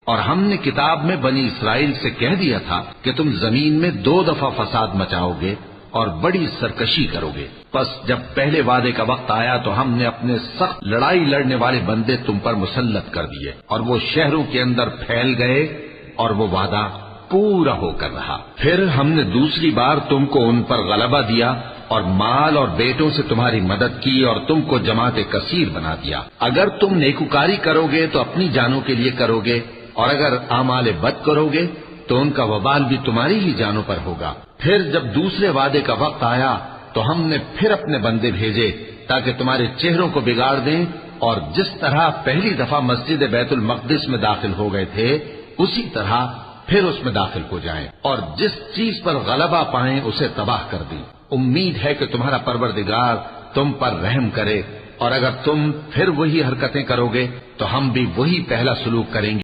और हमने किताब में बनी इसराइल से कह दिया था कि तुम जमीन में 2 दफा फसाद मचाओगे और बड़ी सरकशी करोगे। बस जब पहले वादे का वक्त आया तो हमने अपने सख्त लड़ाई लड़ने वाले बंदे तुम पर मुसल्लत कर दिए और वो शहरों के अंदर फैल गए और वो वादा पूरा होकर रहा। फिर हमने दूसरी बार तुमको उन पर गलबा दिया और माल और बेटों से तुम्हारी मदद की और तुमको जमात कसीर बना दिया। अगर तुम नेकुकारी करोगे तो अपनी जानों के लिए करोगे और अगर आमाल बद करोगे तो उनका वबाल भी तुम्हारी ही जानों पर होगा। फिर जब दूसरे वादे का वक्त आया तो हमने फिर अपने बंदे भेजे ताकि तुम्हारे चेहरों को बिगाड़ दें और जिस तरह पहली दफा मस्जिद बैतुल मक़दिस में दाखिल हो गए थे उसी तरह फिर उसमें दाखिल हो जाएं और जिस चीज पर गलबा पाएं उसे तबाह कर दें। उम्मीद है कि तुम्हारा परवरदिगार तुम पर रहम करे और अगर तुम फिर वही हरकतें करोगे तो हम भी वही पहला सलूक करेंगे